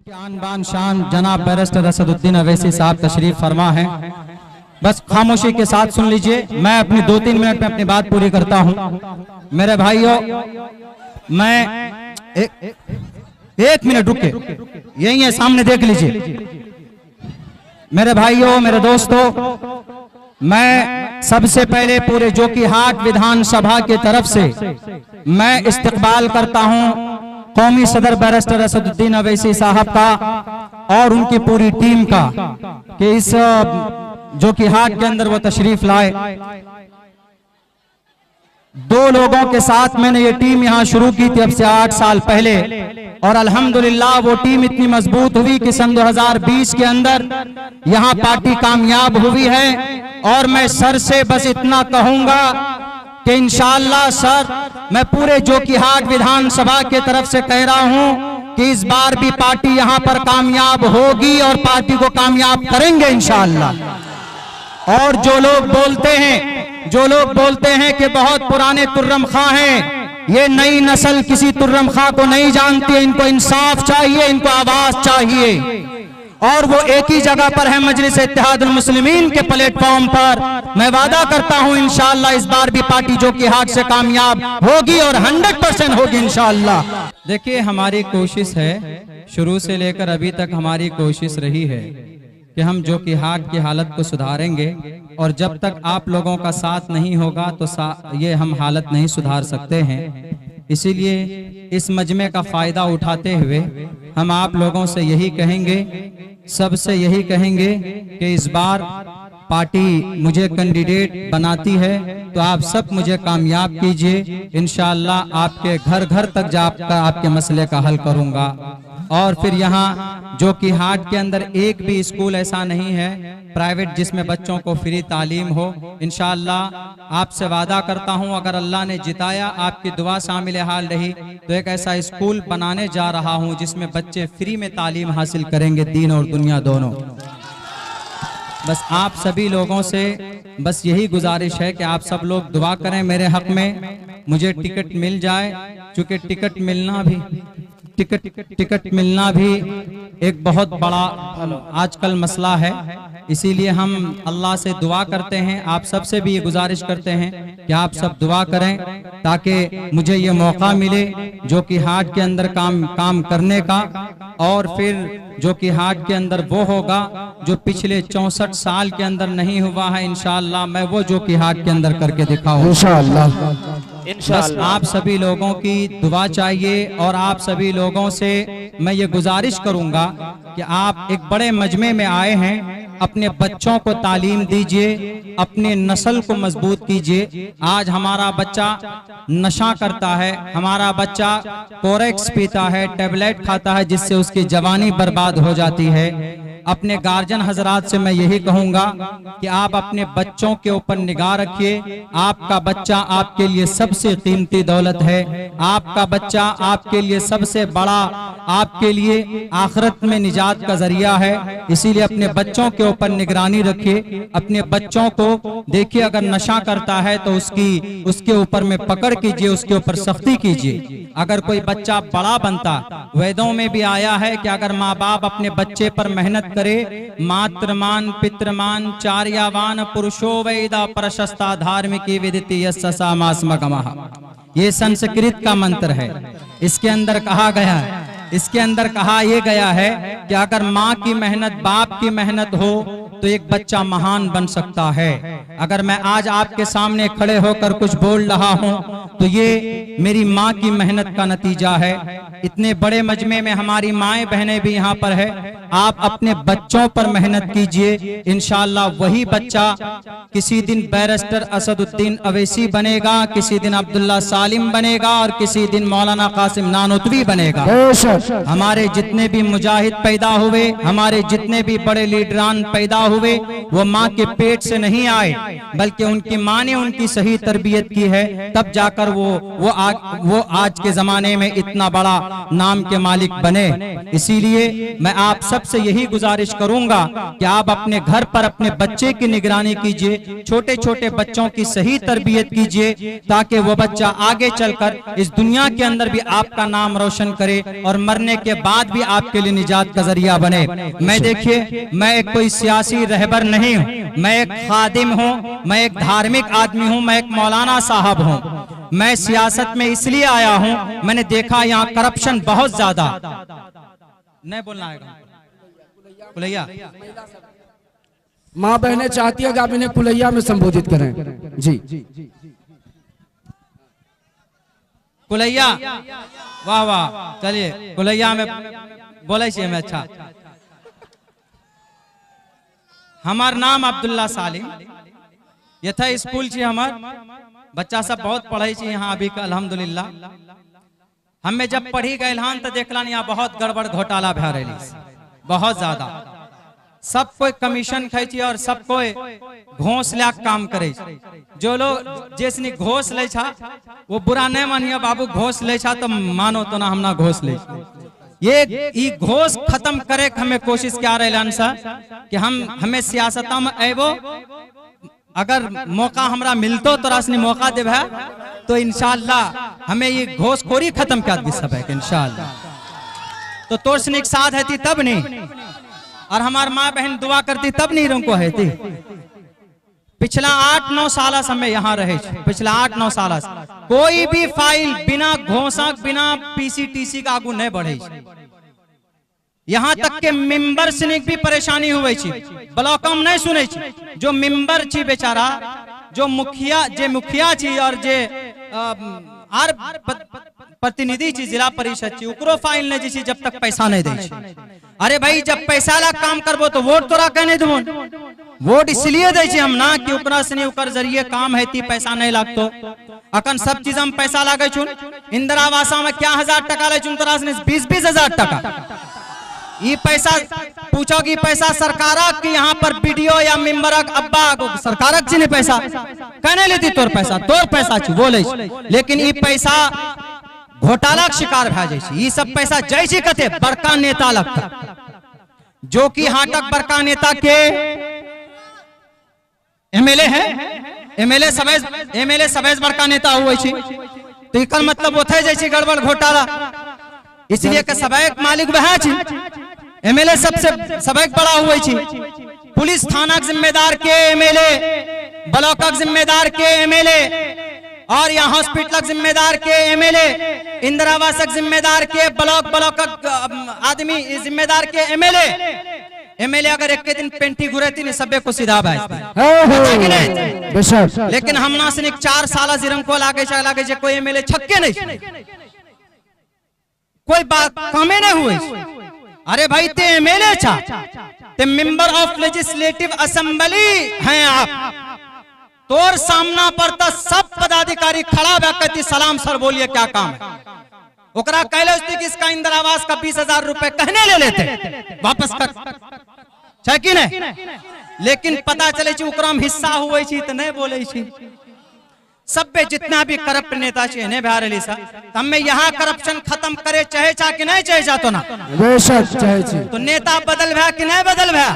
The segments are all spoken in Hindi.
आन बान शान जनाब बैरिस्टर असदुद्दीन अवैसी साहब तशरीफ फरमा है। बस खामोशी के साथ सुन लीजिए, मैं अपनी 2-3 मिनट में अपनी बात पूरी करता हूं। मेरे भाइयों, मैं एक मिनट रुके, यही है सामने देख लीजिए। मेरे भाइयों, मेरे दोस्तों, मैं सबसे पहले पूरे जोकीहाट विधानसभा की तरफ से मैं इस्तकबाल करता हूं कौमी सदर बैरिस्टर असदुद्दीन अवैसी साहब का और उनकी पूरी टीम का कि इस जोकीहाट के अंदर वो तशरीफ लाए। 2 लोगों के साथ मैंने ये टीम यहाँ शुरू की थी अब से 8 साल पहले, और अल्हम्दुलिल्लाह वो टीम इतनी मजबूत हुई कि सन 2020 के अंदर यहाँ पार्टी कामयाब हुई है। और मैं सर से बस इतना कहूंगा कि इंशाअल्लाह सर, मैं पूरे जोकीहाट विधानसभा के तरफ से कह रहा हूं कि इस बार भी पार्टी यहां पर कामयाब होगी और पार्टी को कामयाब करेंगे इंशाअल्लाह। और जो लोग बोलते हैं कि बहुत पुराने तुर्रम खां हैं, ये नई नस्ल किसी तुर्रम खां को नहीं जानती है। इनको इंसाफ चाहिए, इनको आवाज चाहिए, और वो एक ही जगह पर है, मजलिस इत्तेहादुल मुस्लिमीन के प्लेटफॉर्म पर। मैं वादा करता हूं इंशाअल्लाह इस बार भी पार्टी जोकीहाट से कामयाब होगी और 100% होगी इंशाअल्लाह। देखिए, हमारी कोशिश है, शुरू से लेकर अभी तक हमारी कोशिश रही है कि हम जोकीहाट की हालत को सुधारेंगे, और जब तक आप लोगों का साथ नहीं होगा तो ये हम हालत नहीं सुधार सकते हैं। इसीलिए इस मजमे का फायदा उठाते हुए हम आप लोगों से यही कहेंगे, सबसे यही कहेंगे कि इस बार पार्टी मुझे कैंडिडेट बनाती है तो आप सब मुझे कामयाब कीजिए। इंशाअल्लाह आपके घर घर तक जाकर आपके मसले का हल करूंगा। और फिर यहाँ जोकीहाट के अंदर एक भी स्कूल ऐसा नहीं है प्राइवेट जिसमें बच्चों को फ्री तालीम हो। इंशाअल्लाह आपसे वादा करता हूँ, अगर अल्लाह ने जिताया, आपकी दुआ शामिल हाल रही, तो एक ऐसा स्कूल बनाने जा रहा हूँ जिसमें बच्चे फ्री में तालीम हासिल करेंगे, दीन और दुनिया दोनों। बस आप सभी लोगों से बस यही गुजारिश है कि आप सब लोग दुआ करें मेरे हक में, मुझे टिकट मिल जाए, क्योंकि टिकट मिलना भी एक बहुत बड़ा आजकल मसला है। इसीलिए हम अल्लाह से दुआ करते हैं, आप सबसे भी ये गुजारिश करते हैं कि आप सब दुआ करें ताकि मुझे ये मौका मिले जोकीहाट के अंदर काम करने का। और फिर जोकीहाट के अंदर वो होगा जो पिछले 64 साल के अंदर नहीं हुआ है। इंशाअल्लाह मैं वो जोकीहाट के अंदर करके दिखाऊंगा इंशाअल्लाह। बस आप सभी लोगों की दुआ चाहिए, और आप सभी लोगों से मैं ये गुजारिश करूंगा कि आप एक बड़े मजमे में आए हैं, अपने बच्चों को तालीम दीजिए, अपने नस्ल को मजबूत कीजिए। आज हमारा बच्चा नशा करता है, हमारा बच्चा कोरेक्स पीता है, टैबलेट खाता है, जिससे उसकी जवानी बर्बाद हो जाती है। अपने गार्जियन हजरात से मैं यही कहूंगा कि आप अपने बच्चों के ऊपर निगाह रखिए। आपका बच्चा आपके लिए सबसे कीमती दौलत है, आपका बच्चा आपके लिए सबसे बड़ा, आपके लिए आखिरत में निजात का जरिया है। इसीलिए अपने बच्चों के ऊपर निगरानी रखिए, अपने बच्चों को देखिए, अगर नशा करता है तो उसके ऊपर में पकड़ कीजिए, उसके ऊपर सख्ती कीजिए। अगर कोई बच्चा बड़ा बनता, वेदों में भी आया है कि अगर माँ बाप अपने बच्चे पर मेहनत करे, मातृमान पितृमान चार्यावान पुरुषो वेदा प्रशस्ता धार्मिकी विदिति यस्सा मास्मगमः। ये संस्कृत का मंत्र है। इसके अंदर कहा गया है कि अगर माँ की मेहनत, बाप की मेहनत हो तो एक बच्चा महान बन सकता है। अगर मैं आज आपके सामने खड़े होकर कुछ बोल रहा हूँ तो ये मेरी माँ की मेहनत का नतीजा है। इतने बड़े मजमे में हमारी माएं बहनें भी यहाँ पर है। आप अपने बच्चों पर मेहनत कीजिए, इंशाअल्लाह वही बच्चा किसी दिन बैरिस्टर असदुद्दीन अवैसी बनेगा, किसी दिन अब्दुल्ला सालिम बनेगा, और किसी दिन मौलाना कासिम नानोतवी बनेगा। हमारे जितने भी मुजाहिद पैदा हुए, हमारे जितने भी बड़े लीडरान पैदा हुए, वो माँ के पेट से नहीं आए, बल्कि उनकी माँ ने उनकी सही तरबियत की है, तब जाकर वो आज के जमाने में इतना बड़ा नाम के मालिक बने। इसीलिए मैं आप सबसे यही गुजारिश करूंगा कि आप अपने घर पर अपने बच्चे की निगरानी कीजिए, छोटे छोटे बच्चों की सही तरबियत कीजिए, ताकि वो बच्चा आगे चलकर इस दुनिया के अंदर भी आपका नाम रोशन करे और मरने के बाद भी आपके लिए निजात का जरिया बने। मैं देखिए, मैं एक कोई सियासी रहबर नहीं हूँ, मैं एक खादिम हूँ, मैं एक धार्मिक आदमी हूँ, मैं एक मौलाना साहब हूँ। मैं सियासत में इसलिए आया हूँ, मैंने देखा यहाँ करप्शन बहुत ज्यादा। नहीं बोलना है कुलैया, माँ बहनें चाहती है कि आप इन्हें कुलैया में संबोधित करें। जी कुलैया, वाह वाह, चलिए कुलैया में बोले छी हमें। अच्छा, हमार नाम अब्दुल्ला सालिम, ये था स्कूल छी हमार, बच्चा सब बहुत पढ़े छी यहाँ अभी का अल्हम्दुलिल्लाह। हमें जब पढ़ी गए हन तो देखलन यहाँ बहुत गड़बड़ घोटाला भे रही, बहुत ज्यादा। सब कोई कमीशन खाई छी और सब कोई घोष ला काम करे। जो लोग जैसनी घोष ले छा वो बुरा नहीं मानिए बाबू, घोष ले छा तो मानो तो ना, हमना घोष ले। ये घोष खत्म करे हमें कोशिश क्या रहे सर कि हमें सियासत में एबो, अगर मौका हमरा मिलतो तो रासनी मौका देव है तो इंशाअल्लाह हमें ये घोषखोरी खत्म कर दी सब है इंशाअल्लाह। तो तोर सनिक साथ है तब नहीं, और हमार माँ बहन दुआ करती तब नहीं रुको है। पिछला 8-9 साल से हमें यहाँ रहे, पिछला 8-9 साल कोई भी फाइल बिना घोषक बिना पीसीटीसी का आगू नहीं बढ़े। यहाँ तक के मेंबर से भी परेशानी हुए छी, ब्लॉक में नहीं सुने छी। जो मेंबर छी बेचारा, जो मुखिया छी और जे आर प्रतिनिधि छी जिला परिषद छी, उकरो फाइल नहीं जी जब तक पैसा नहीं दे। अरे भाई, जब पैसा ला काम करबो तो वोट तोरा कहने देबो, वोट इसलिए दे छी हम ना कि ओकरा से ओकर जरिए काम हेती, पैसा नहीं लागतो। अखन सब चीज में पैसा लागे छुन, इंदिरा आवास में क्या 1000 टका ले छुन, तोरा से 20-20 हजार टका। ये पैसा पूछो कि पैसा सरकारक कि यहाँ पर वीडियो या मेंबरक अब्बा को सरकारक छी ने पैसा कहने लेती, तोर पैसा छी बोले। लेकिन ये पैसा घोटाला के शिकार भे जाए। ये सब पैसा जाय छी कते बड़का नेता लगता, जो कि हाटक बड़का नेता के एमएलए है, एमएलए सबसे बड़का नेता हुए छी। तो एकर मतलब ओथे जाय छी गड़बड़ घोटाला, इसलिए के सबक मालिक वह छी, एमएलए सबसे सबक बड़ा हुए छी। पुलिस थाना के जिम्मेदार के एमएलए, ब्लॉक के जिम्मेदार के एमएलए, और यहाँ हॉस्पिटल जिम्मेदार के एमएलए, इंदिरा आवास जिम्मेदार के ब्लॉक आदमी जिम्मेदार के एमएलए अगर एक दिन पेंटी घुरेती नहीं सबे को सीधा भाई। लेकिन हम ना से 4 साल जिरंग को लागे कोई एमएलए छक्के नहीं, कोई बात कमे नहीं हुई। अरे भाई, ते एमएलए छा, ते मेंबर ऑफ लेजिस्लेटिव असेंबली हैं आप, तोर सामना पर तो सब पदाधिकारी खड़ा कहती सलाम सर बोलिए क्या काम है। ओकरा कहले कि इसका इंदिरा आवास का 20,000 रुपए कहने ले लेते वापस कर कि नहीं। लेकिन पता चले ओकरा में हिस्सा हुए तो नहीं बोले। सब पे जितना भी करप्ट नेता चाहिए रही सा, हमें यहाँ करप्शन खत्म करे चाहे चाह कि नहीं चाहे चाहतो ना, तो नेता बदल भा कि नहीं बदल भा,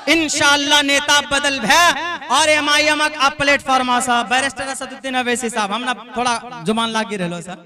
इंशाअल्लाह नेता बदल भा। और MIM platform barrister Asaduddin Owaisi साहब, हम ना थोड़ा जुबान लागी रहो सर।